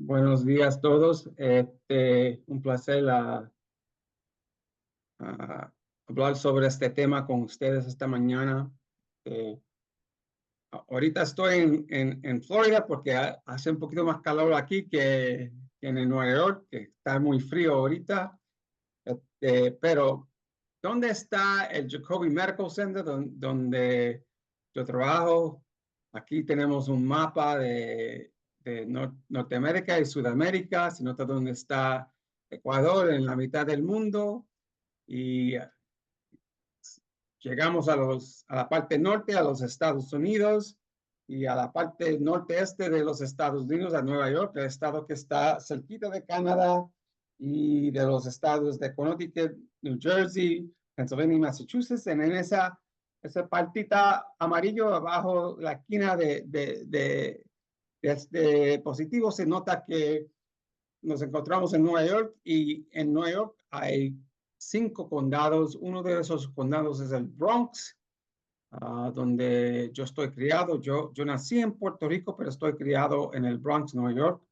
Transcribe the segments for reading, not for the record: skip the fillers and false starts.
Buenos días todos. Un placer hablar sobre este tema con ustedes esta mañana. Eh, Ahorita estoy en Florida porque hace un poquito más calor aquí que en Nueva York, que está muy frío ahorita. Pero, ¿dónde está el Jacobi Medical Center donde yo trabajo? Aquí tenemos un mapa de Norteamérica y Sudamérica. Se nota dónde está Ecuador en la mitad del mundo y llegamos a la parte norte, a los Estados Unidos, y a la parte norte-este de los Estados Unidos, a Nueva York, el estado que está cerquita de Canadá, y de los estados de Connecticut, New Jersey, Pennsylvania y Massachusetts. En esa partita amarillo abajo la esquina de este positivo se nota que nos encontramos en Nueva York, y en Nueva York hay 5 condados. Uno de esos condados es el Bronx, donde yo estoy criado. Yo nací en Puerto Rico, pero estoy criado en el Bronx, Nueva York,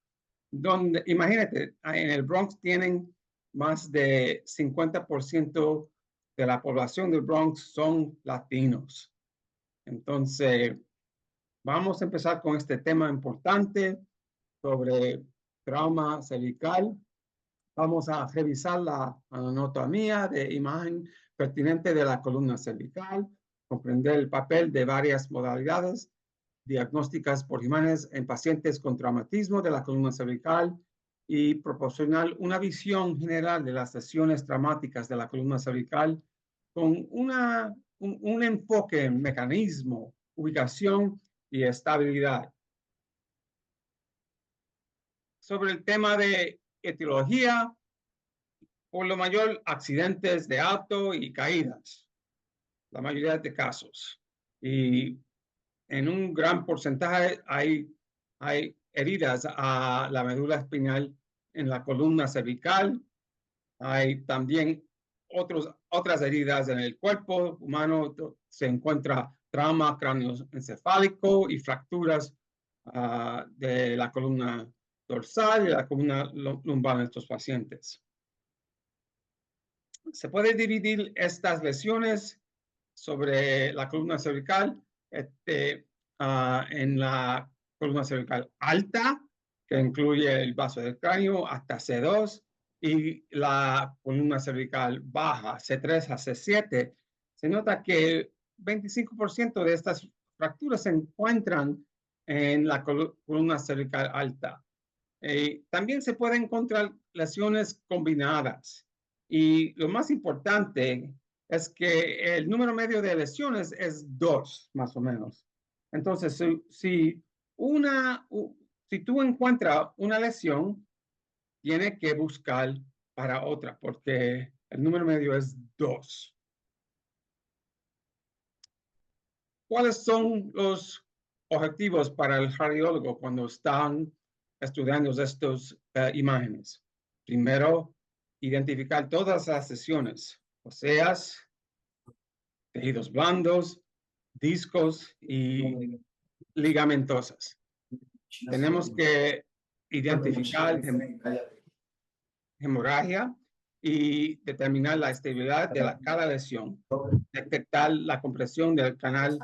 donde, imagínate, en el Bronx tienen más de 50% de la población del Bronx son latinos. Entonces, vamos a empezar con este tema importante sobre trauma cervical. Vamos a revisar la anatomía de imagen pertinente de la columna cervical, comprender el papel de varias modalidades diagnósticas por imágenes en pacientes con traumatismo de la columna cervical, y proporcionar una visión general de las lesiones traumáticas de la columna cervical con un enfoque en mecanismo, ubicación y estabilidad. Sobre el tema de etiología, por lo mayor, accidentes de auto y caídas, la mayoría de casos. Y en un gran porcentaje hay heridas a la médula espinal en la columna cervical. Hay también otras heridas en el cuerpo humano. Se encuentra trauma cráneoencefálico y fracturas de la columna dorsal y la columna lumbar en estos pacientes. Se puede dividir estas lesiones sobre la columna cervical en la columna cervical alta, que incluye el vaso del cráneo hasta C2, y la columna cervical baja, C3 a C7. Se nota que 25% de estas fracturas se encuentran en la columna cervical alta. También se pueden encontrar lesiones combinadas, y lo más importante es que el número medio de lesiones es 2, más o menos. Entonces, si tú encuentras una lesión, tienes que buscar para otra, porque el número medio es 2. ¿Cuáles son los objetivos para el radiólogo cuando están estudiando estas imágenes? Primero, identificar todas las lesiones, óseas, tejidos blandos, discos y ligamentosas. Tenemos que identificar hemorragia y determinar la estabilidad de cada lesión, detectar la compresión del canal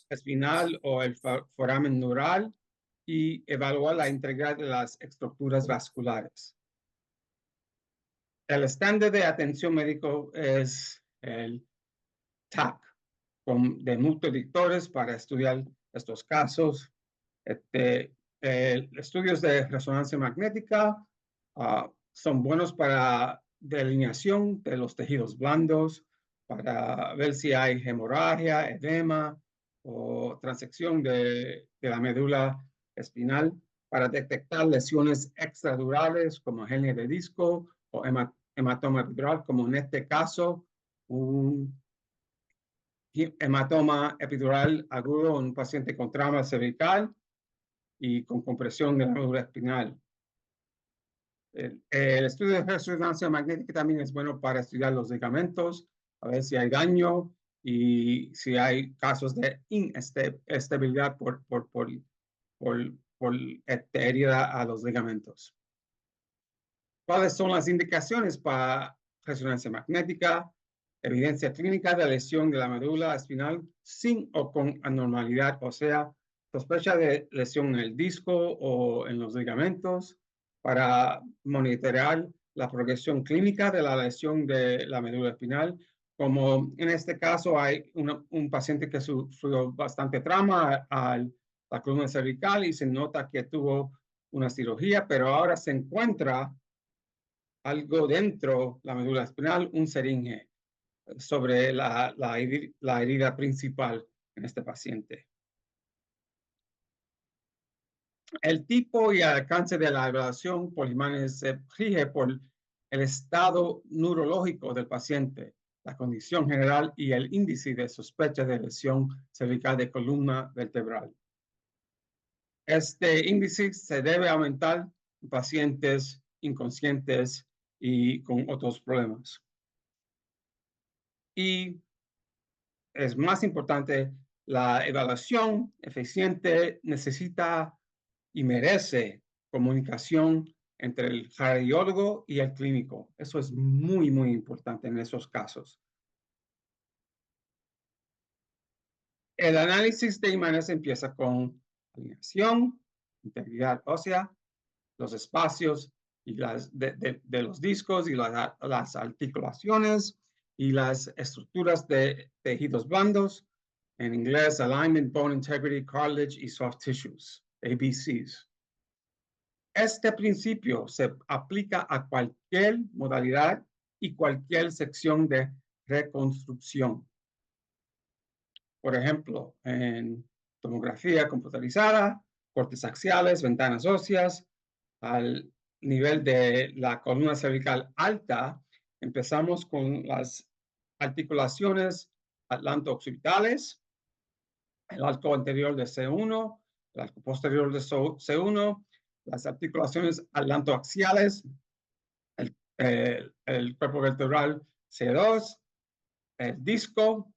espinal o el foramen neural, y evaluar la integridad de las estructuras vasculares. El estándar de atención médico es el TAC, de multidictores para estudiar estos casos. Estudios de resonancia magnética son buenos para delineación de los tejidos blandos, para ver si hay hemorragia, edema o transección de la médula espinal, para detectar lesiones extradurales como hernia de disco o hematoma epidural, como en este caso, un hematoma epidural agudo en un paciente con trauma cervical y con compresión de la médula espinal. El estudio de resonancia magnética también es bueno para estudiar los ligamentos, a ver si hay daño y si hay casos de inestabilidad por herida a los ligamentos. ¿Cuáles son las indicaciones para resonancia magnética? Evidencia clínica de lesión de la médula espinal sin o con anormalidad, o sea, sospecha de lesión en el disco o en los ligamentos para monitorear la progresión clínica de la lesión de la médula espinal. Como en este caso hay un paciente que sufrió bastante trauma a la columna cervical y se nota que tuvo una cirugía, pero ahora se encuentra algo dentro la médula espinal, un seringe sobre la herida principal en este paciente. El tipo y el alcance de la evaluación por imágenes se rige por el estado neurológico del paciente, la condición general y el índice de sospecha de lesión cervical de columna vertebral. Este índice se debe aumentar en pacientes inconscientes y con otros problemas. Y es más importante, la evaluación eficiente necesita y merece comunicación entre el radiólogo y el clínico. Eso es muy, muy importante en esos casos. El análisis de imágenes empieza con alineación, integridad ósea, los espacios y de los discos y las articulaciones y las estructuras de tejidos blandos, en inglés Alignment, Bone Integrity, Cartilage y Soft Tissues, ABCs. Este principio se aplica a cualquier modalidad y cualquier sección de reconstrucción. Por ejemplo, en tomografía computarizada, cortes axiales, ventanas óseas, al nivel de la columna cervical alta, empezamos con las articulaciones atlanto-occipitales, el arco anterior de C1, el arco posterior de C1, las articulaciones atlantoaxiales, el cuerpo vertebral C2, el disco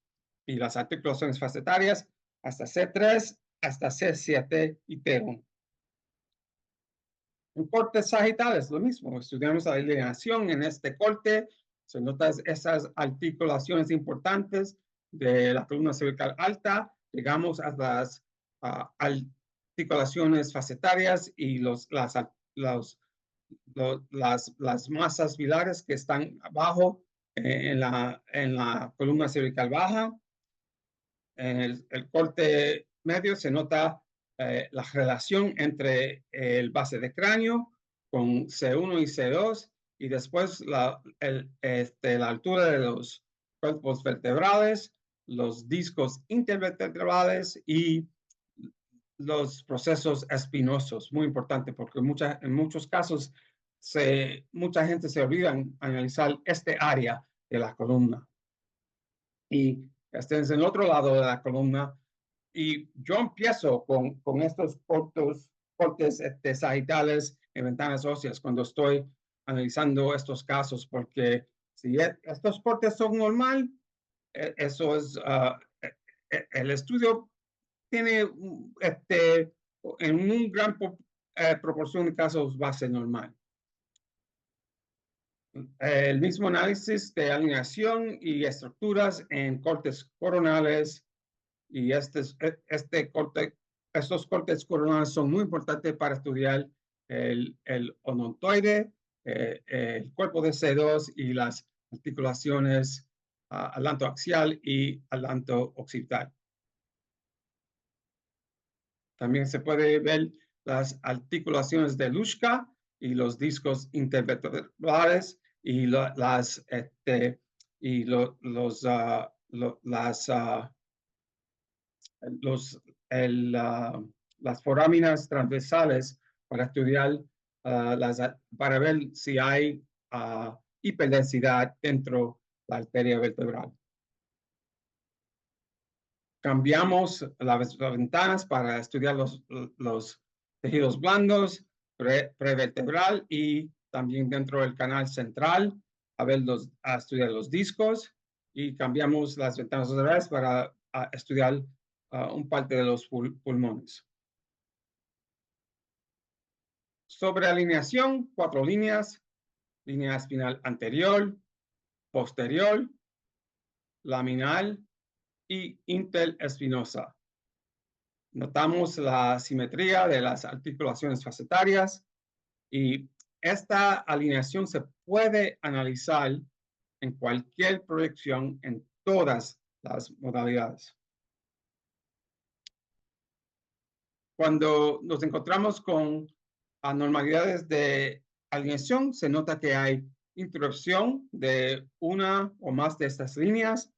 y las articulaciones facetarias hasta C3, hasta C7 y T1. En cortes sagitales, lo mismo. Estudiamos la alineación en este corte. Se notan esas articulaciones importantes de la columna cervical alta. Llegamos a las articulaciones facetarias y las masas bilares que están abajo en la columna cervical baja. En el corte medio se nota la relación entre el base de cráneo con C1 y C2 y después la altura de los cuerpos vertebrales, los discos intervertebrales y los procesos espinosos. Muy importante porque en muchos casos mucha gente se olvida en analizar este área de la columna. Y este es el otro lado de la columna. Y yo empiezo con estos cortes sagitales en ventanas óseas cuando estoy analizando estos casos, porque si estos cortes son normal, eso es, el estudio tiene en un gran proporción de casos va a ser normal. El mismo análisis de alineación y estructuras en cortes coronales y estos cortes coronales son muy importantes para estudiar el odontoide, el cuerpo de C2 y las articulaciones atlantoaxial y atlanto-occipital. También se puede ver las articulaciones de Luschka y los discos intervertebrales y las foráminas transversales para estudiar para ver si hay hiperdensidad dentro de la arteria vertebral. Cambiamos las ventanas para estudiar los tejidos blandos, prevertebral y también dentro del canal central a estudiar los discos y cambiamos las ventanas laterales para estudiar un parte de los pulmones. Sobre alineación, 4 líneas, línea espinal anterior, posterior, laminal y interespinosa. Notamos la simetría de las articulaciones facetarias y esta alineación se puede analizar en cualquier proyección en todas las modalidades. Cuando nos encontramos con anormalidades de alineación, se nota que hay interrupción de una o más de estas líneas,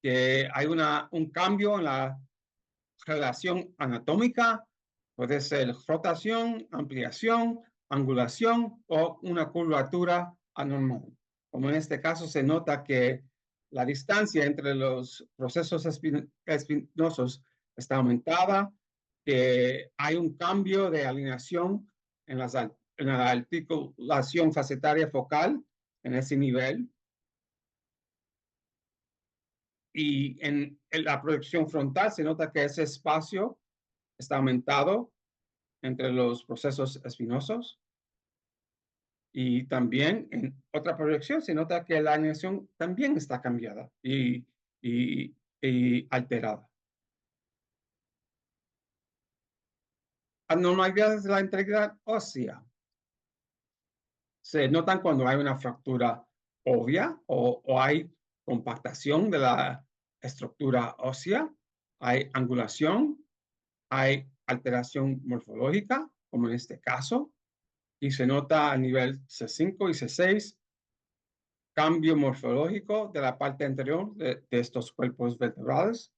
que hay un cambio en la relación anatómica, puede ser rotación, ampliación, angulación o una curvatura anormal. Como en este caso se nota que la distancia entre los procesos espinosos está aumentada, que hay un cambio de alineación en la articulación facetaria focal en ese nivel. Y en la proyección frontal se nota que ese espacio está aumentado entre los procesos espinosos. Y también en otra proyección se nota que la alineación también está cambiada y alterada. Anormalidades de la integridad ósea se notan cuando hay una fractura obvia o hay compactación de la estructura ósea, hay angulación, hay alteración morfológica, como en este caso, y se nota a nivel C5 y C6 cambio morfológico de la parte anterior de estos cuerpos vertebrales.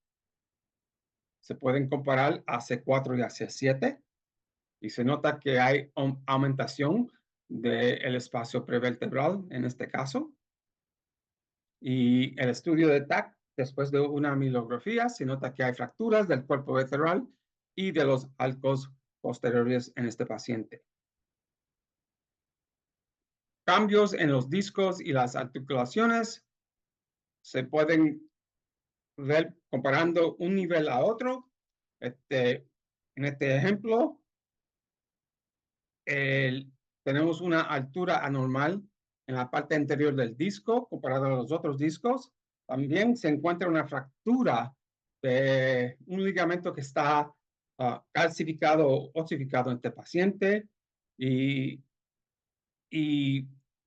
Se pueden comparar a C4 y a C7 y se nota que hay aumentación del espacio prevertebral en este caso. Y el estudio de TAC, después de una amilografía, se nota que hay fracturas del cuerpo vertebral y de los arcos posteriores en este paciente. Cambios en los discos y las articulaciones se pueden ver comparando un nivel a otro. En este ejemplo, tenemos una altura anormal en la parte anterior del disco comparado a los otros discos. También se encuentra una fractura de un ligamento que está calcificado o osificado en este paciente y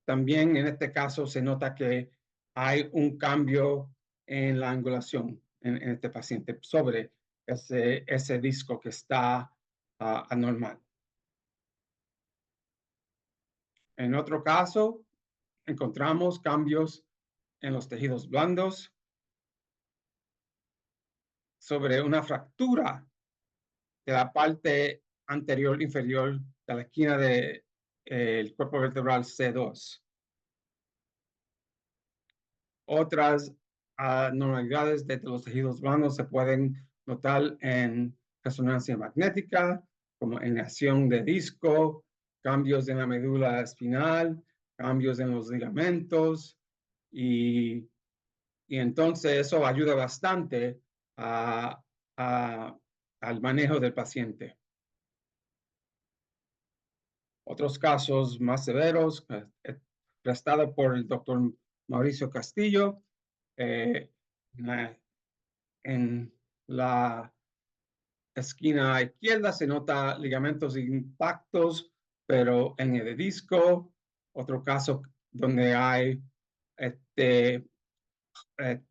también en este caso se nota que hay un cambio en la angulación en este paciente sobre ese disco que está anormal. En otro caso, encontramos cambios en los tejidos blandos sobre una fractura de la parte anterior inferior de la esquina del cuerpo vertebral C2. Otras anormalidades de los tejidos blandos se pueden notar en resonancia magnética, como enación de disco, cambios en la médula espinal, cambios en los ligamentos, y entonces eso ayuda bastante al manejo del paciente. Otros casos más severos, prestado por el doctor Mauricio Castillo, en la esquina izquierda se nota ligamentos intactos, pero en el disco. Otro caso donde hay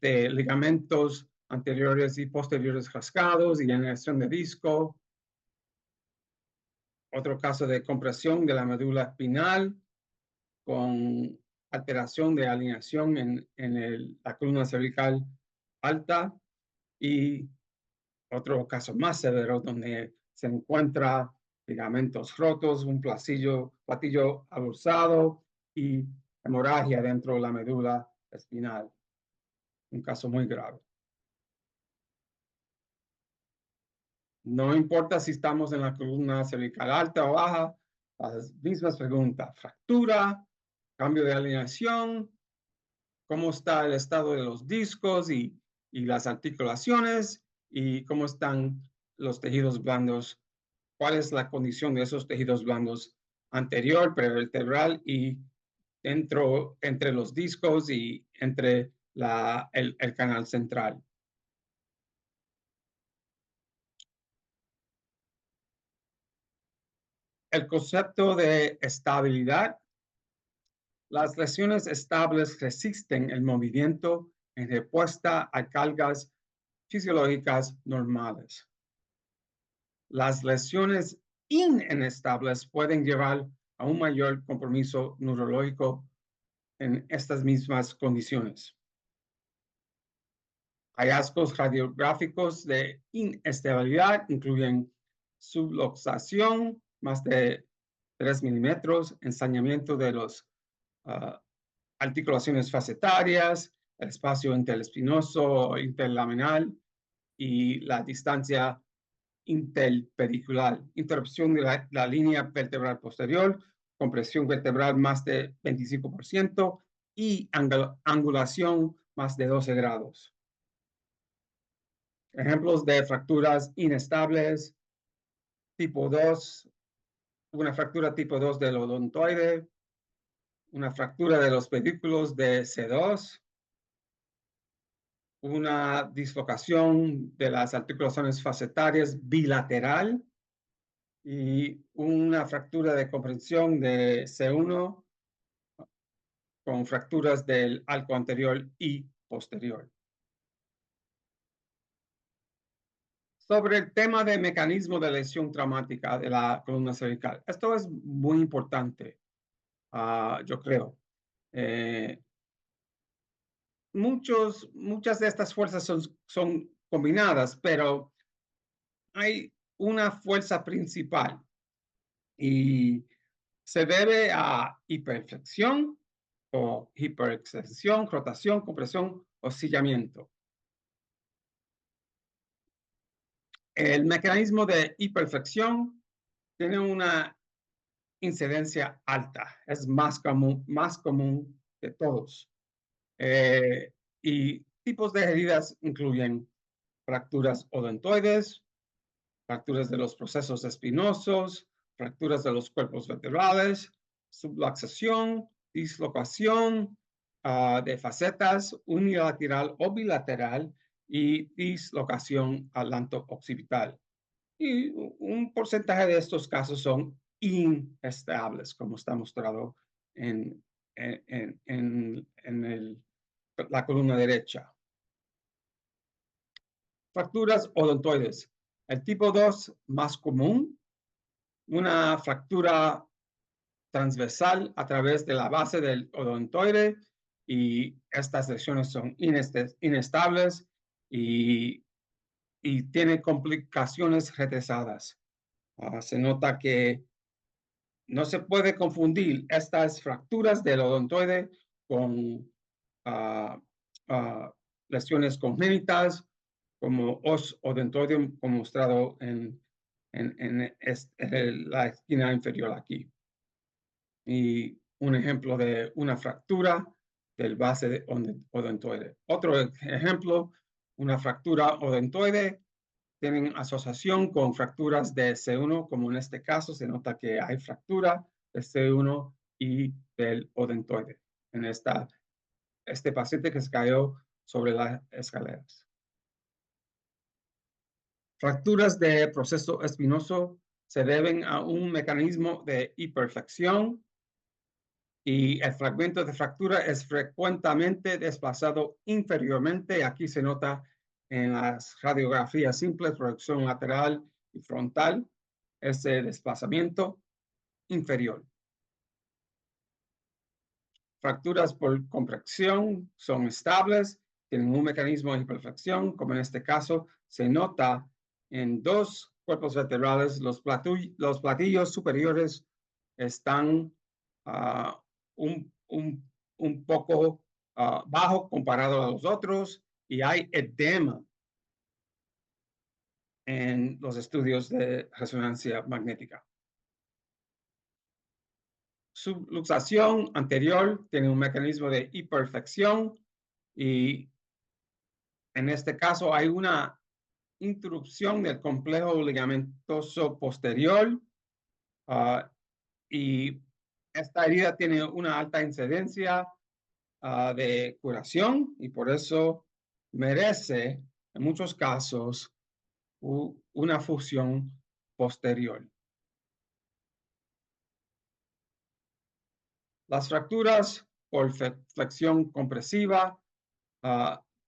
ligamentos anteriores y posteriores rasgados y generación de disco. Otro caso de compresión de la médula espinal con alteración de alineación en la columna cervical alta. Y otro caso más severo donde se encuentra ligamentos rotos, un platillo abulsado y hemorragia dentro de la médula espinal. Un caso muy grave. No importa si estamos en la columna cervical alta o baja, las mismas preguntas. Fractura, cambio de alineación, cómo está el estado de los discos y las articulaciones y cómo están los tejidos blandos, cuál es la condición de esos tejidos blandos anterior, prevertebral y entre los discos y entre el canal central. El concepto de estabilidad. Las lesiones estables resisten el movimiento en respuesta a cargas fisiológicas normales. Las lesiones inestables pueden llevar a un mayor compromiso neurológico en estas mismas condiciones. Hallazgos radiográficos de inestabilidad incluyen subluxación, más de 3 milímetros, ensañamiento de las articulaciones facetarias, el espacio interespinoso o interlaminar y la distancia interpedicular, interrupción de la línea vertebral posterior, compresión vertebral más de 25% y angulación más de 12 grados. Ejemplos de fracturas inestables, tipo 2, una fractura tipo 2 del odontoide, una fractura de los pedículos de C2, una dislocación de las articulaciones facetarias bilateral y una fractura de comprensión de C1 con fracturas del arco anterior y posterior. Sobre el tema de mecanismo de lesión traumática de la columna cervical. Esto es muy importante, yo creo. Muchas de estas fuerzas son combinadas, pero hay una fuerza principal y se debe a hiperflexión o hiperextensión, rotación, compresión, oscilamiento. El mecanismo de hiperflexión tiene una incidencia alta, es más común que todos. Y tipos de heridas incluyen fracturas odontoides, fracturas de los procesos espinosos, fracturas de los cuerpos vertebrales, subluxación, dislocación de facetas unilateral o bilateral y dislocación atlanto-occipital. Y un porcentaje de estos casos son inestables, como está mostrado en la columna derecha. Fracturas odontoides. El tipo 2 más común, una fractura transversal a través de la base del odontoide y estas lesiones son inestables y tienen complicaciones retrasadas. Se nota que no se puede confundir estas fracturas del odontoide con lesiones congénitas como os odontoideum, como mostrado en la esquina inferior aquí. Y un ejemplo de una fractura del base odontoide. Otro ejemplo, una fractura odontoide tienen asociación con fracturas de C1, como en este caso se nota que hay fractura de C1 y del odontoide en este paciente que se cayó sobre las escaleras. Fracturas de proceso espinoso se deben a un mecanismo de hiperflexión y el fragmento de fractura es frecuentemente desplazado inferiormente. Aquí se nota en las radiografías simples, proyección lateral y frontal, ese desplazamiento inferior. Fracturas por compresión son estables, tienen un mecanismo de hiperflexión, como en este caso se nota en dos cuerpos vertebrales, los platillos superiores están un poco bajo comparado a los otros y hay edema en los estudios de resonancia magnética. Subluxación anterior tiene un mecanismo de hiperflexión y en este caso hay una interrupción del complejo ligamentoso posterior y esta herida tiene una alta incidencia de curación y por eso merece, en muchos casos, una fusión posterior. Las fracturas por flexión compresiva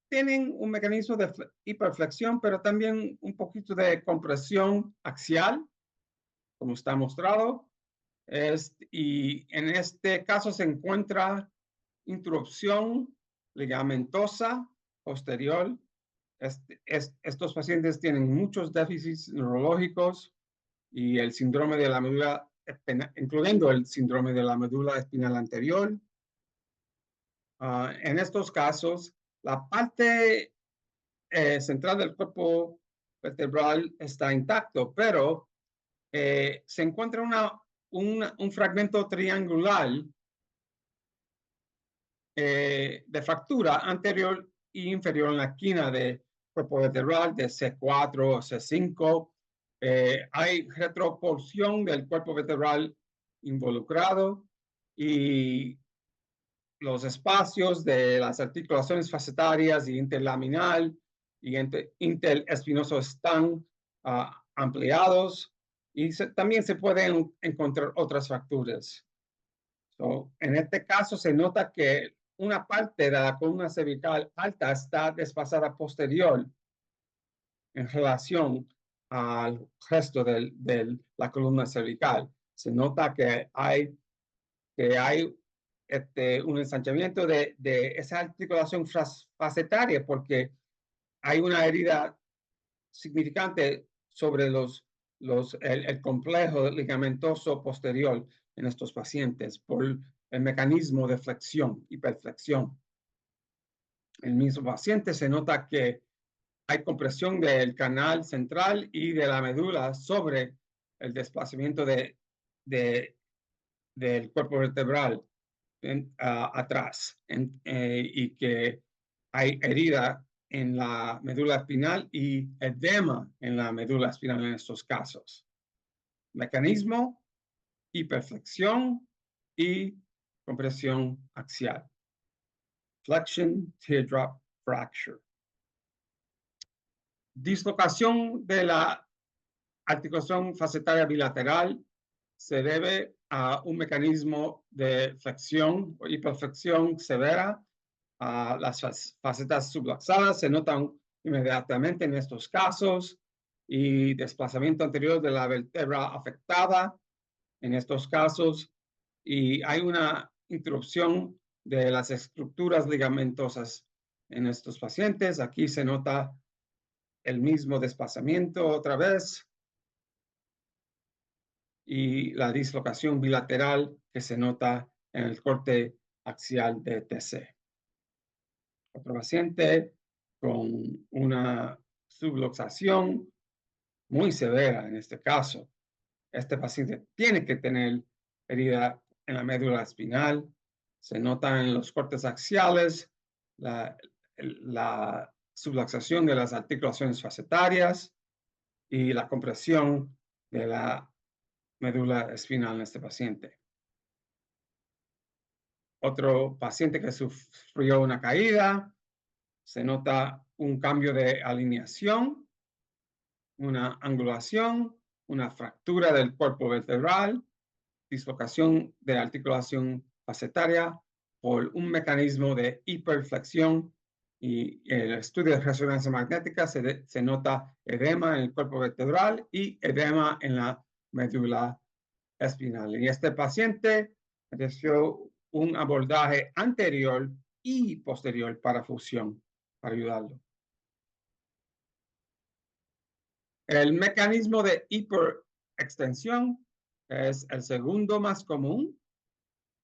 tienen un mecanismo de hiperflexión, pero también un poquito de compresión axial, como está mostrado. Y en este caso se encuentra interrupción ligamentosa posterior. Estos pacientes tienen muchos déficits neurológicos y el síndrome de la médula, incluyendo el síndrome de la médula espinal anterior. En estos casos, la parte central del cuerpo vertebral está intacto, pero se encuentra un fragmento triangular de fractura anterior e inferior en la esquina del cuerpo vertebral de C4 o C5. Hay retroporción del cuerpo vertebral involucrado y los espacios de las articulaciones facetarias y interlaminal y interespinoso están ampliados y también se pueden encontrar otras fracturas. En este caso se nota que una parte de la columna cervical alta está desfasada posterior en relación al resto de la columna cervical. Se nota que hay un ensanchamiento de esa articulación facetaria porque hay una herida significante sobre el complejo ligamentoso posterior en estos pacientes por el mecanismo de flexión, hiperflexión. En el mismo paciente se nota que hay compresión del canal central y de la médula sobre el desplazamiento del cuerpo vertebral atrás y que hay herida en la médula espinal y edema en la médula espinal en estos casos. Mecanismo, hiperflexión y compresión axial. Flexion teardrop fracture. Dislocación de la articulación facetaria bilateral se debe a un mecanismo de flexión o hiperflexión severa. Las facetas subluxadas se notan inmediatamente en estos casos y desplazamiento anterior de la vértebra afectada en estos casos y hay una interrupción de las estructuras ligamentosas en estos pacientes. Aquí se nota el mismo desplazamiento otra vez y la dislocación bilateral que se nota en el corte axial de TC. Otro paciente con una subluxación muy severa en este caso. Este paciente tiene que tener herida en la médula espinal. Se nota en los cortes axiales la subluxación de las articulaciones facetarias y la compresión de la médula espinal en este paciente. Otro paciente que sufrió una caída, se nota un cambio de alineación, una angulación, una fractura del cuerpo vertebral, dislocación de articulación facetaria por un mecanismo de hiperflexión y el estudio de resonancia magnética se nota edema en el cuerpo vertebral y edema en la médula espinal. Y este paciente recibió un abordaje anterior y posterior para fusión, para ayudarlo. El mecanismo de hiperextensión es el segundo más común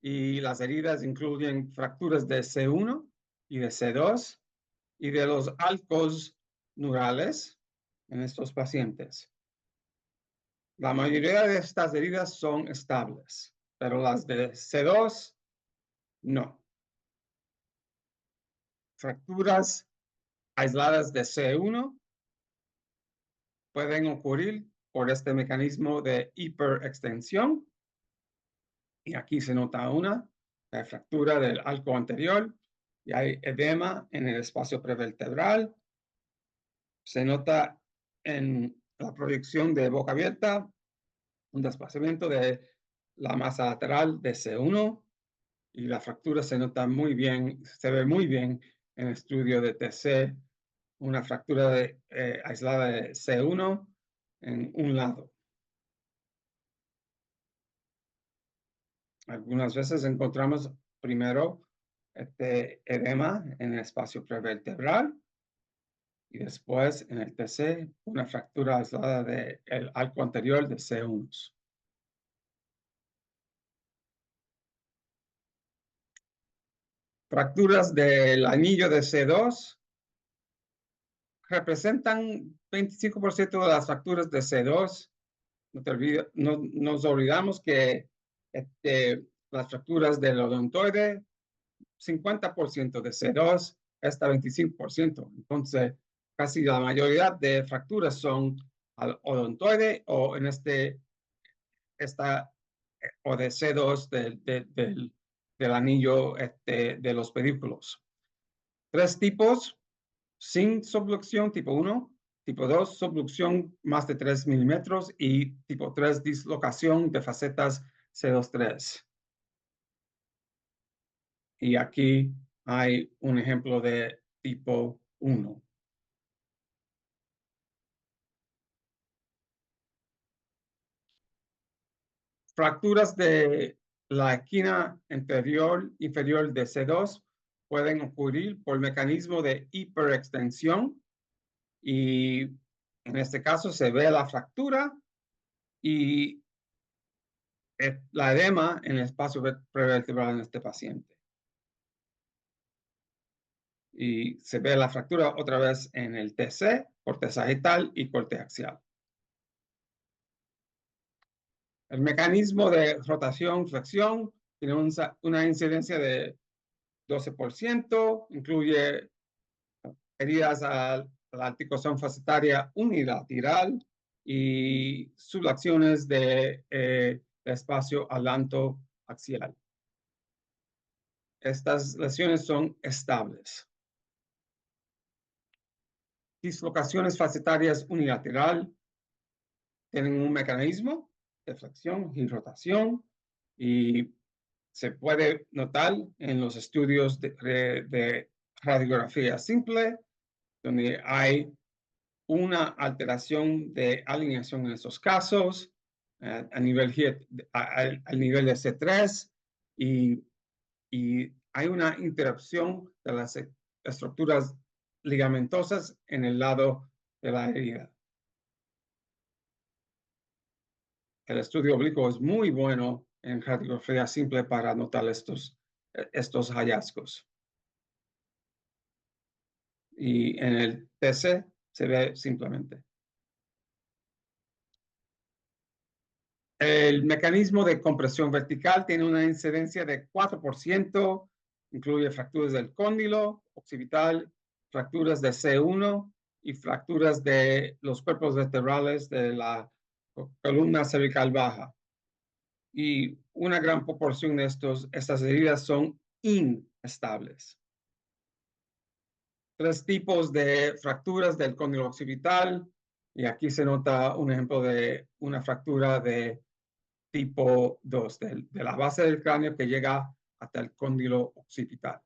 y las heridas incluyen fracturas de C1 y de C2 y de los arcos neurales en estos pacientes. La mayoría de estas heridas son estables, pero las de C2 no. Fracturas aisladas de C1 pueden ocurrir por este mecanismo de hiperextensión Y aquí se nota una fractura del arco anterior y hay edema en el espacio prevertebral. Se nota en la proyección de boca abierta un desplazamiento de la masa lateral de C1 y la fractura se nota muy bien, se ve muy bien en el estudio de TC, una fractura aislada de C1 en un lado. Algunas veces encontramos primero este edema en el espacio prevertebral y después en el TC una fractura aislada del arco anterior de C1. Fracturas del anillo de C2 representan 25% de las fracturas de C2. No nos olvidamos que las fracturas del odontoide, 50% de C2 hasta 25%. Entonces, casi la mayoría de fracturas son al odontoide o en o de C2 del anillo de los pedúnculos. 3 tipos: sin subluxón, tipo 1, tipo 2, subluxón más de 3 milímetros y tipo 3, dislocación de facetas C2-3. Y aquí hay un ejemplo de tipo 1. Fracturas de la esquina inferior de C2 pueden ocurrir por mecanismo de hiperextensión y en este caso se ve la fractura y la edema en el espacio prevertebral en este paciente. Y se ve la fractura otra vez en el TC, corte sagital y corte axial. El mecanismo de rotación-flexión tiene una incidencia de 12%, incluye heridas a la articulación facetaria unilateral y subluxaciones de espacio alanto axial. Estas lesiones son estables. Dislocaciones facetarias unilateral tienen un mecanismo de flexión y rotación y se puede notar en los estudios de radiografía simple, donde hay una alteración de alineación en estos casos al nivel de C3 y hay una interrupción de las estructuras ligamentosas en el lado de la herida. El estudio oblicuo es muy bueno en radiografía simple para notar estos hallazgos. Y en el TC se ve simplemente. El mecanismo de compresión vertical tiene una incidencia de 4%, incluye fracturas del cóndilo occipital, fracturas de C1 y fracturas de los cuerpos vertebrales de la columna cervical baja. Y una gran proporción de estas heridas son inestables. 3 tipos de fracturas del cóndilo occipital y aquí se nota un ejemplo de una fractura de tipo 2, de la base del cráneo que llega hasta el cóndilo occipital.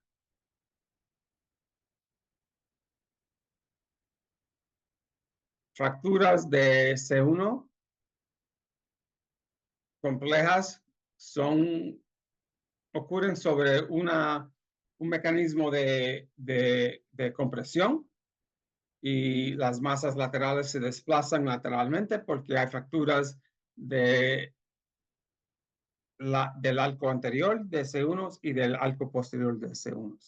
Fracturas de C1 complejas ocurren sobre un mecanismo de compresión y las masas laterales se desplazan lateralmente porque hay fracturas del arco anterior de C1 y del arco posterior de C1.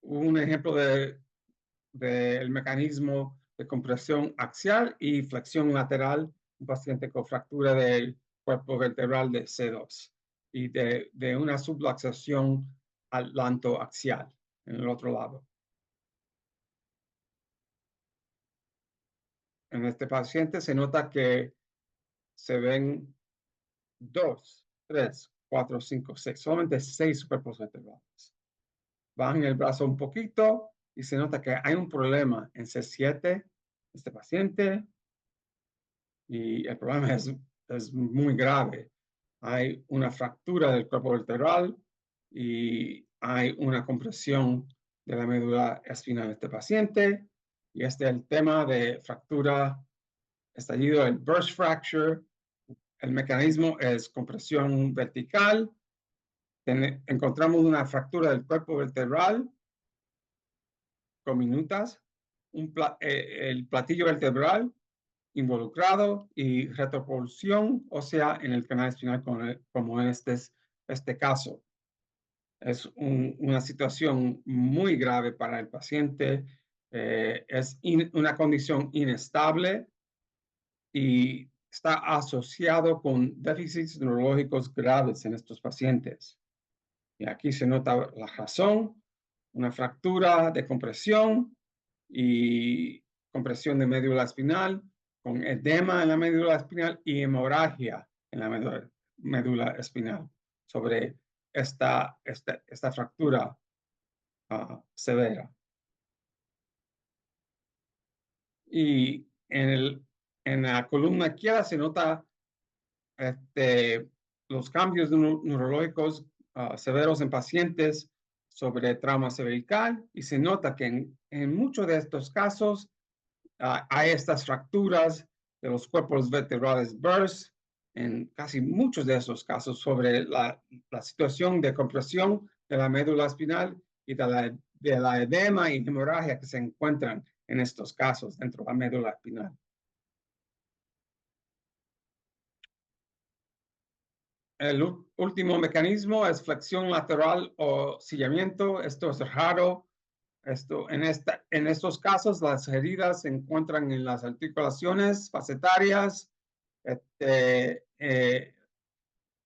Un ejemplo del mecanismo de compresión axial y flexión lateral, un paciente con fractura del cuerpo vertebral de C2 y de una subluxación atlantoaxial en el otro lado. En este paciente se nota que se ven 2, 3, 4, 5, 6, solamente 6 cuerpos vertebrales. Bajan el brazo un poquito y se nota que hay un problema en C7, este paciente, y el problema es muy grave. Hay una fractura del cuerpo vertebral y hay una compresión de la médula espinal de este paciente. Y este es el tema de fractura estallido, el burst fracture. El mecanismo es compresión vertical. Encontramos una fractura del cuerpo vertebral con minutas, el platillo vertebral involucrado y retropulsión ósea en el canal espinal como en este caso. Es una situación muy grave para el paciente. Es una condición inestable y está asociado con déficits neurológicos graves en estos pacientes. Y aquí se nota la razón, una fractura de compresión y compresión de médula espinal, con edema en la médula espinal y hemorragia en la médula espinal sobre esta fractura severa. Y en la columna izquierda se nota los cambios neurológicos severos en pacientes sobre trauma cervical y se nota que en muchos de estos casos hay estas fracturas de los cuerpos vertebrales burst en casi muchos de esos casos sobre la situación de compresión de la médula espinal y de la edema y hemorragia que se encuentran en estos casos dentro de la médula espinal. El último mecanismo es flexión lateral o sillamiento. Esto es raro. En estos casos, las heridas se encuentran en las articulaciones facetarias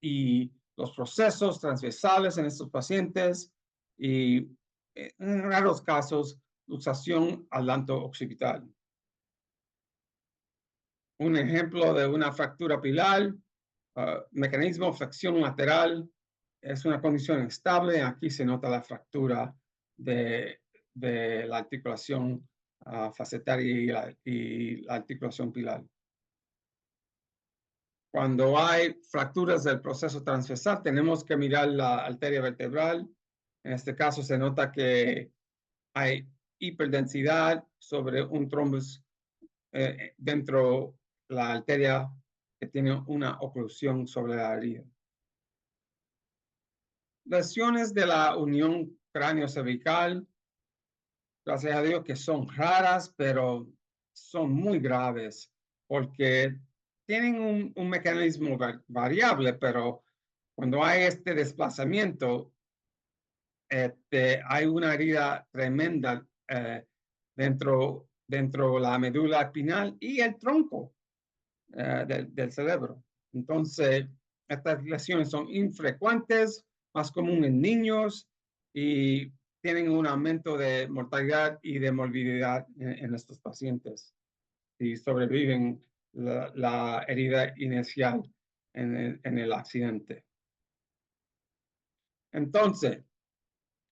y los procesos transversales en estos pacientes y en raros casos, luxación atlanto-occipital. Un ejemplo de una fractura pilar, mecanismo flexión lateral, es una condición estable. Aquí se nota la fractura de la articulación facetaria y la articulación pilar. Cuando hay fracturas del proceso transversal, tenemos que mirar la arteria vertebral. En este caso se nota que hay hiperdensidad sobre un trombus dentro de la arteria que tiene una oclusión sobre la herida. Lesiones de la unión cráneo-cervical, gracias a Dios que son raras, pero son muy graves porque tienen un mecanismo variable, pero cuando hay este desplazamiento, hay una herida tremenda dentro de la médula espinal y el tronco del cerebro. Entonces, estas lesiones son infrecuentes, más común en niños y tienen un aumento de mortalidad y de morbilidad en estos pacientes y sobreviven la herida inicial en el accidente. Entonces,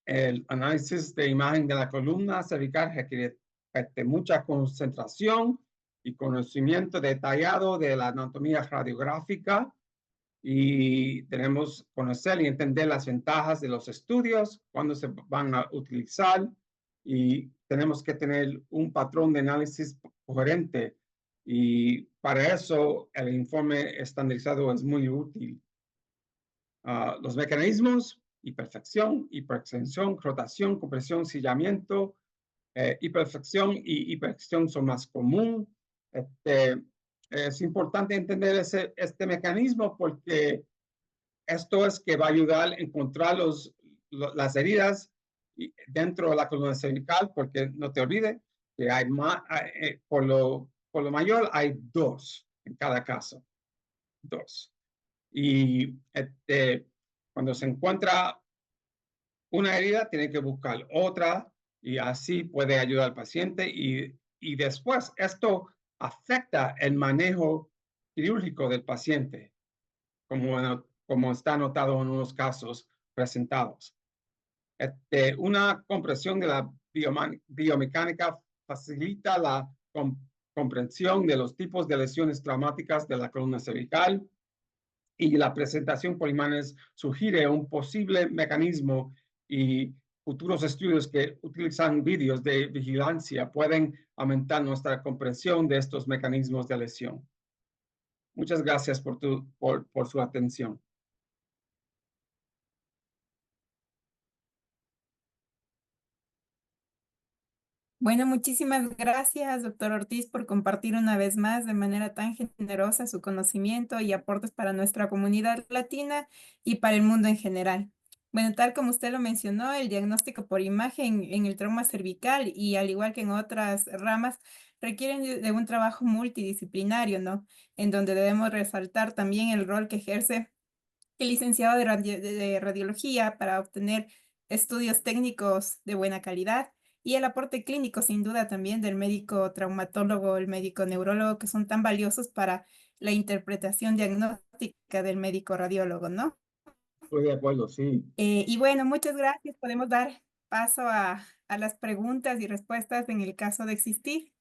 el análisis de imagen de la columna cervical requiere mucha concentración y conocimiento detallado de la anatomía radiográfica y tenemos que conocer y entender las ventajas de los estudios, cuándo se van a utilizar y tenemos que tener un patrón de análisis coherente y para eso el informe estandarizado es muy útil. Los mecanismos, hiperflexión, hiperextensión, rotación, compresión, sillamiento, hiperflexión y hiperextensión son más comunes. Es importante entender este mecanismo porque esto es que va a ayudar a encontrar las heridas dentro de la columna cervical, porque no te olvides que hay más, por lo mayor hay 2 en cada caso, 2. Y cuando se encuentra una herida, tiene que buscar otra y así puede ayudar al paciente y después esto afecta el manejo quirúrgico del paciente, como está anotado en unos casos presentados. Una comprensión de la biomecánica facilita la comprensión de los tipos de lesiones traumáticas de la columna cervical, y la presentación por imágenes sugiere un posible mecanismo, y futuros estudios que utilizan vídeos de vigilancia pueden aumentar nuestra comprensión de estos mecanismos de lesión. Muchas gracias por su atención. Bueno, muchísimas gracias, doctor Ortiz, por compartir una vez más de manera tan generosa su conocimiento y aportes para nuestra comunidad latina y para el mundo en general. Bueno, tal como usted lo mencionó, el diagnóstico por imagen en el trauma cervical y al igual que en otras ramas, requieren de un trabajo multidisciplinario, ¿no? En donde debemos resaltar también el rol que ejerce el licenciado de radiología para obtener estudios técnicos de buena calidad y el aporte clínico, sin duda, también del médico traumatólogo, el médico neurólogo, que son tan valiosos para la interpretación diagnóstica del médico radiólogo, ¿no? Estoy de acuerdo, sí. Y bueno, muchas gracias. Podemos dar paso a las preguntas y respuestas en el caso de existir.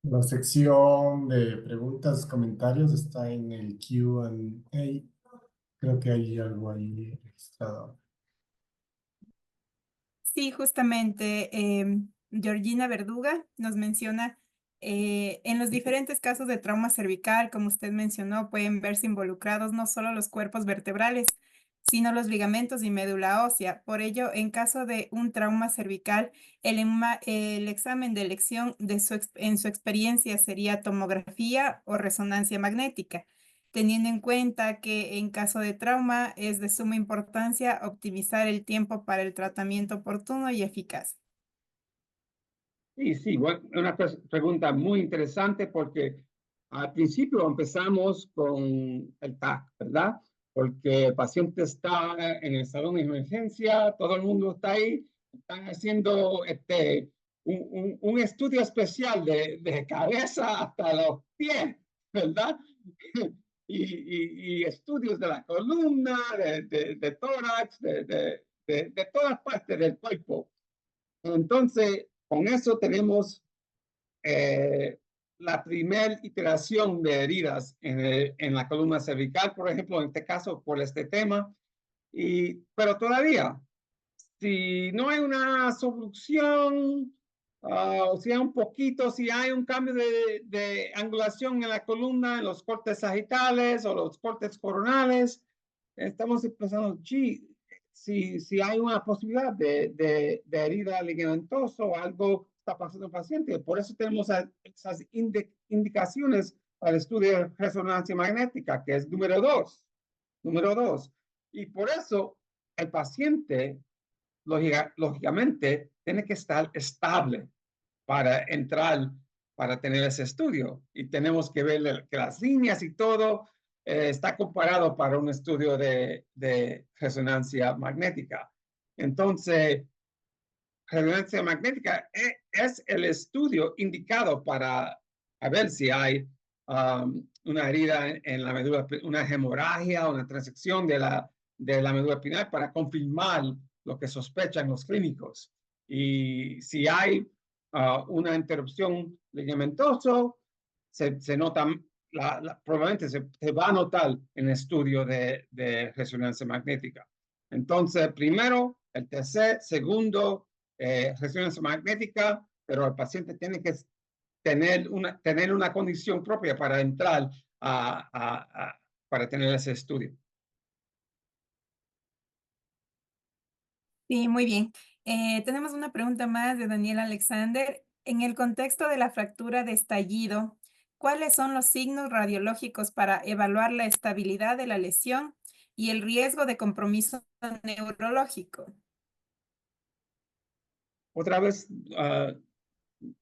La sección de preguntas, comentarios está en el Q&A. Creo que hay algo ahí registrado. Sí, justamente, Georgina Verduga nos menciona, en los diferentes casos de trauma cervical, como usted mencionó, pueden verse involucrados no solo los cuerpos vertebrales, sino los ligamentos y médula ósea. Por ello, en caso de un trauma cervical, el examen de elección en su experiencia sería tomografía o resonancia magnética, teniendo en cuenta que en caso de trauma es de suma importancia optimizar el tiempo para el tratamiento oportuno y eficaz. Sí, sí, bueno, una pregunta muy interesante, porque al principio empezamos con el TAC, ¿verdad? Porque el paciente está en el salón de emergencia, todo el mundo está ahí, están haciendo un estudio especial de cabeza hasta los pies, ¿verdad? Y estudios de la columna, de tórax, de todas partes del cuerpo. Entonces, con eso tenemos la primera iteración de heridas en la columna cervical, por ejemplo, en este caso, por este tema. Pero todavía, si no hay una solución, o si hay un poquito, si hay un cambio de angulación en la columna, en los cortes sagitales o los cortes coronales, estamos pensando, si hay una posibilidad de herida ligamentosa o algo está pasando en el paciente. Por eso tenemos esas indicaciones para el estudio de resonancia magnética, que es número dos. Número dos. Y por eso el paciente, lógicamente, tiene que estar estable para entrar, para tener ese estudio. Y tenemos que ver que las líneas y todo está comparado para un estudio de resonancia magnética. Entonces, resonancia magnética es el estudio indicado para ver si hay una herida en la médula, una hemorragia, una transección de la médula espinal, para confirmar lo que sospechan los clínicos. Y si hay una interrupción ligamentosa, se nota, probablemente se va a notar en el estudio de resonancia magnética. Entonces, primero, el TC, segundo, resonancia magnética, pero el paciente tiene que tener una condición propia para entrar para tener ese estudio. Sí, muy bien. Tenemos una pregunta más de Daniel Alexander. En el contexto de la fractura de estallido, ¿cuáles son los signos radiológicos para evaluar la estabilidad de la lesión y el riesgo de compromiso neurológico? Otra vez,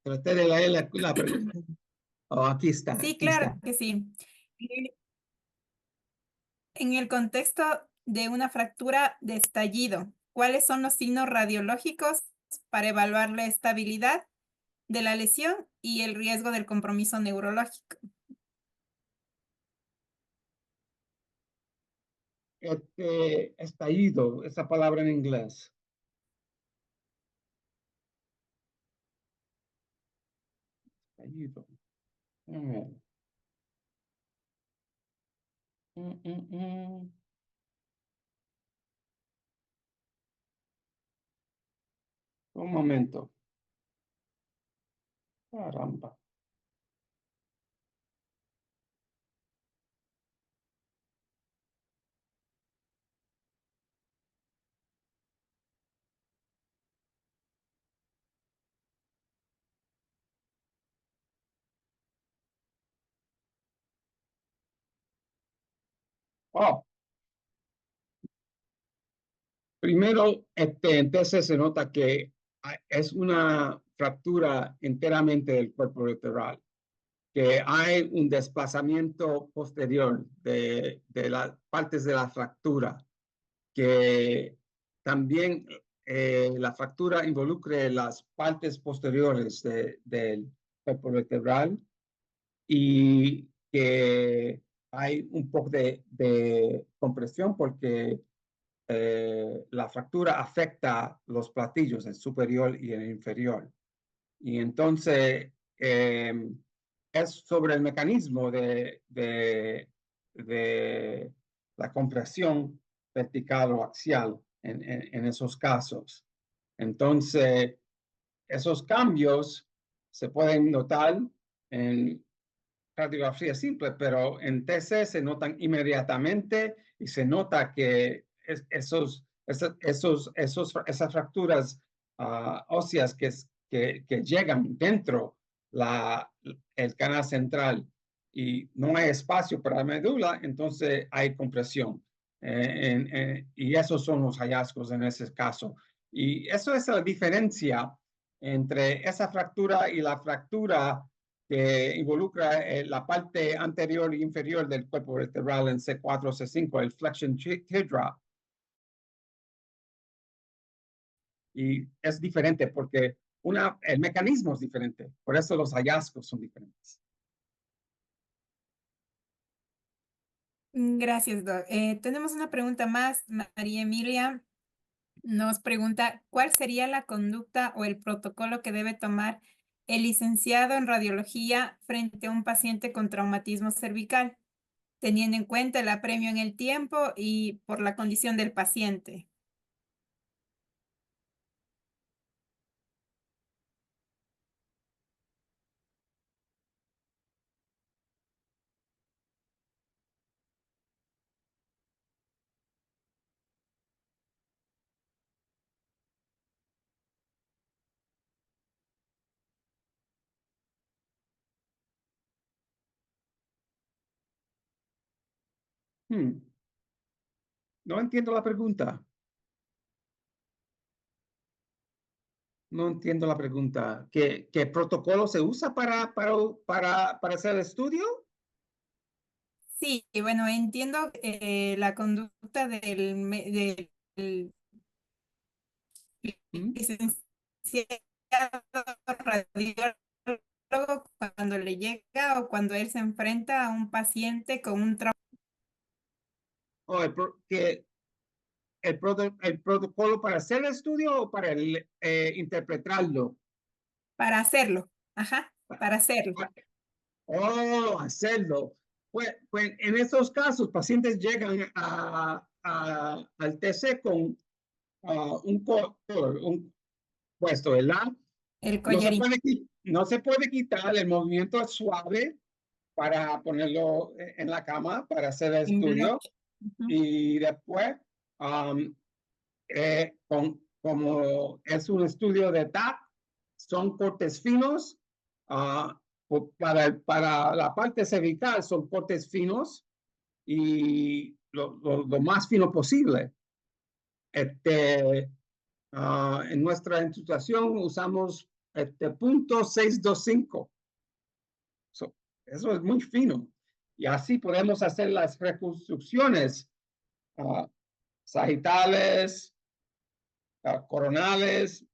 traté de leer la pregunta. Oh, aquí está, Sí, aquí claro está. que sí. En el contexto de una fractura de estallido, ¿cuáles son los signos radiológicos para evaluar la estabilidad de la lesión y el riesgo del compromiso neurológico. Estallido, esa palabra en inglés. Estallido. Mm. Un momento. Caramba. Oh, primero, entonces se nota que es una fractura enteramente del cuerpo vertebral, que hay un desplazamiento posterior de las partes de la fractura, que también la fractura involucre las partes posteriores del cuerpo vertebral y que hay un poco de compresión porque la fractura afecta los platillos, el superior y el inferior. Y entonces es sobre el mecanismo de la compresión vertical o axial en esos casos. Entonces, esos cambios se pueden notar en radiografía simple, pero en TC se notan inmediatamente y se nota que esas fracturas óseas que llegan dentro el canal central y no hay espacio para la médula, entonces hay compresión. Y esos son los hallazgos en ese caso. Y eso es la diferencia entre esa fractura y la fractura que involucra la parte anterior e inferior del cuerpo vertebral en C4 o C5, el flexion teardrop. Y es diferente porque el mecanismo es diferente, por eso los hallazgos son diferentes. Gracias, Doc. Tenemos una pregunta más. María Emilia nos pregunta, ¿cuál sería la conducta o el protocolo que debe tomar el licenciado en radiología frente a un paciente con traumatismo cervical, teniendo en cuenta el apremio en el tiempo y por la condición del paciente? No entiendo la pregunta. No entiendo la pregunta. ¿Qué protocolo se usa para hacer el estudio? Sí, bueno, entiendo la conducta del licenciado radiólogo cuando le llega o cuando él se enfrenta a un paciente con un trauma. ¿O el protocolo para hacer el estudio o para interpretarlo? Para hacerlo, ajá, para hacerlo. Oh, hacerlo. Pues en estos casos, pacientes llegan al TC con un puesto, ¿verdad? El No se collarín. puede, no se puede quitar, el movimiento es suave para ponerlo en la cama para hacer el En estudio bloque. Ujú. y después, como es un estudio de TAP, son cortes finos. Para la parte cervical son cortes finos y lo más fino posible. En nuestra institución usamos punto 625. Eso es muy fino. Y así podemos hacer las reconstrucciones sagitales, coronales,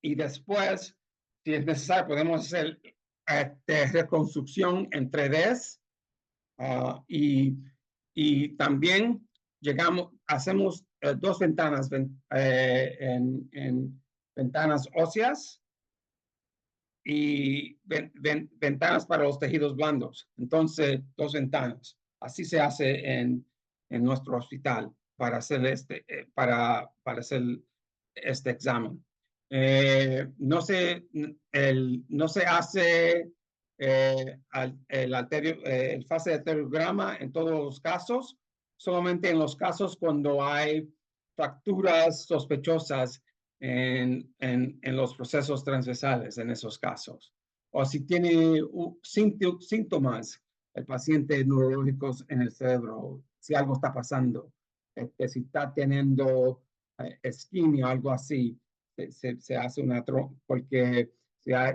y después si es necesario, podemos hacer reconstrucción en 3D y también hacemos dos ventanas en ventanas óseas y ventanas para los tejidos blandos. Entonces, dos ventanas. Así se hace en nuestro hospital para hacer para hacer este examen. No se hace el fase de arteriograma en todos los casos, solamente en los casos cuando hay fracturas sospechosas en los procesos transversales en esos casos. O si tiene síntomas el paciente neurológicos en el cerebro, si algo está pasando, si está teniendo isquemia o algo así, se hace porque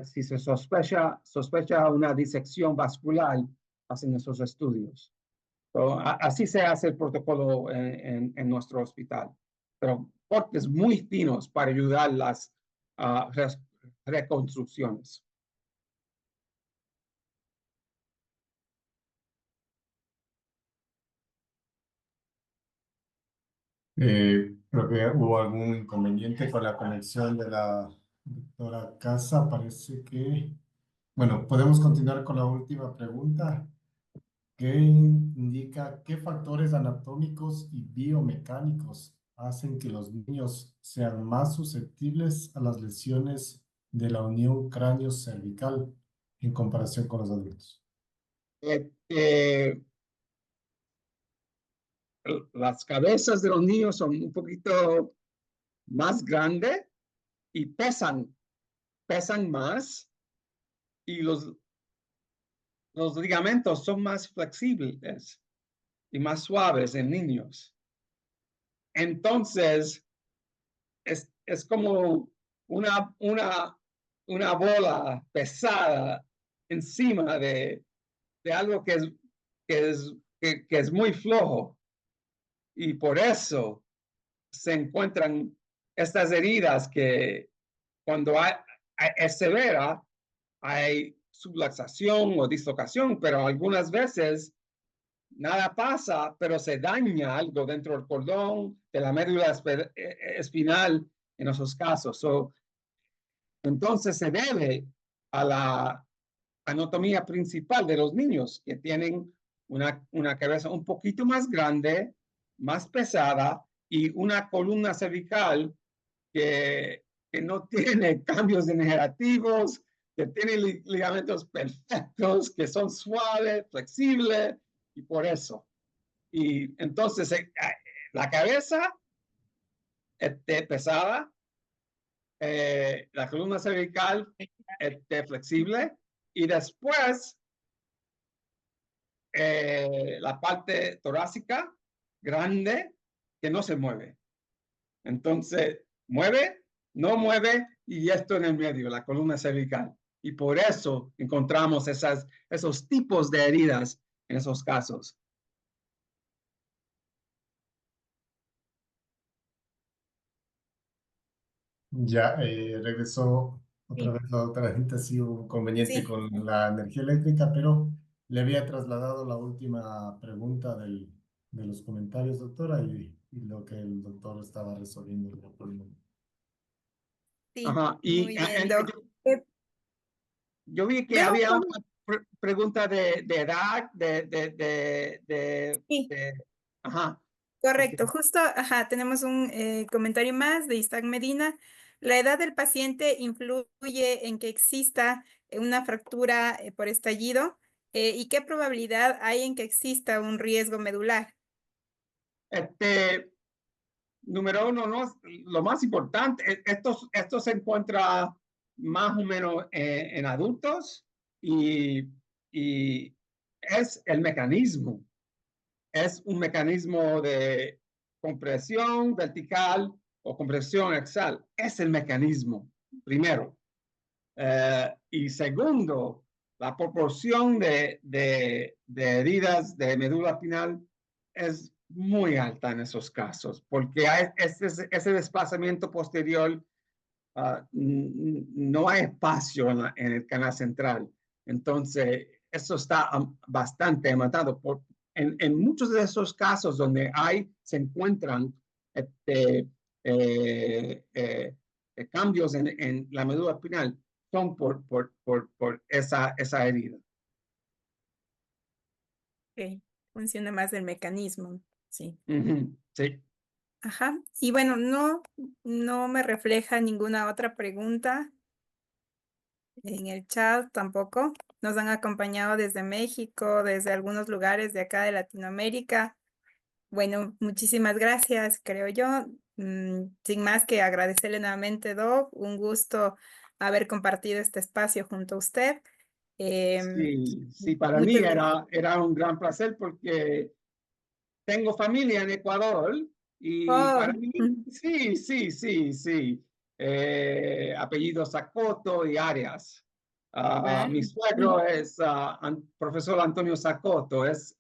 si se sospecha una disección vascular, hacen esos estudios. Así se hace el protocolo en nuestro hospital, pero cortes muy finos para ayudar las reconstrucciones. Creo que hubo algún inconveniente con la conexión de la doctora Casa. Parece que, bueno, podemos continuar con la última pregunta, que indica qué factores anatómicos y biomecánicos hacen que los niños sean más susceptibles a las lesiones de la unión cráneo-cervical en comparación con los adultos. Las cabezas de los niños son un poquito más grandes y pesan más y los ligamentos son más flexibles y más suaves en niños. Entonces, es como una bola pesada encima de algo que es muy flojo. Y por eso se encuentran estas heridas que cuando es severa, hay subluxación o dislocación, pero algunas veces nada pasa, pero se daña algo dentro del cordón, de la médula espinal en esos casos. Entonces se debe a la anatomía principal de los niños que tienen una cabeza un poquito más grande, más pesada y una columna cervical que no tiene cambios degenerativos, que tiene ligamentos perfectos, que son suaves, flexibles, y por eso. Y entonces la cabeza pesada, la columna cervical flexible, y después la parte torácica grande que no se mueve. Entonces, mueve, no mueve, y esto en el medio, la columna cervical. Y por eso encontramos esos tipos de heridas en esos casos. Ya regresó otra Sí, vez la otra gente, ha sido un inconveniente sí, con la energía eléctrica, pero le había trasladado la última pregunta de los comentarios, doctora, y lo que el doctor estaba resolviendo. sí, Ajá. Y muy bien, Doc. Eh, yo vi que Veo había con- una pregunta de edad, sí, ajá. Ok. correcto, justo, ajá, tenemos un comentario más de Isaac Medina. ¿La edad del paciente influye en que exista una fractura por estallido? ¿Y qué probabilidad hay en que exista un riesgo medular? Número uno, ¿no? Lo más importante, esto se encuentra más o menos en adultos y es el mecanismo. Es un mecanismo de compresión vertical o compresión axial. Es el mecanismo, primero. Y segundo, la proporción de heridas de médula espinal es muy alta en esos casos, porque hay ese desplazamiento posterior no hay espacio en el canal central. Entonces, eso está bastante matado. En muchos de esos casos donde se encuentran este, cambios en la médula espinal, son por esa herida. Ok, funciona más el mecanismo, sí. Sí. Ajá. Y bueno, no me refleja ninguna otra pregunta en el chat tampoco. Nos han acompañado desde México, desde algunos lugares de acá de Latinoamérica. Bueno, muchísimas gracias, creo yo. Sin más que agradecerle nuevamente, Doc. Un gusto haber compartido este espacio junto a usted. Sí, para mí Muchas era un gran placer porque tengo familia en Ecuador y oh, para mí, sí. Apellido Sacoto y Arias. Mi suegro es profesor Antonio Sacoto, es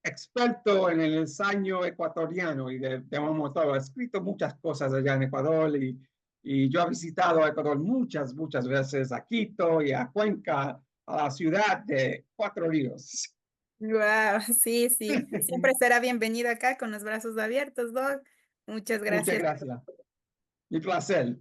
experto en el ensayo ecuatoriano y de Momotodo. Ha escrito muchas cosas allá en Ecuador y yo he visitado Ecuador muchas veces a Quito y a Cuenca, a la ciudad de Cuatro Ríos. wow, sí, sí. Siempre será bienvenido acá con los brazos abiertos, Doc. Muchas Muchas gracias. gracias. Mi placer.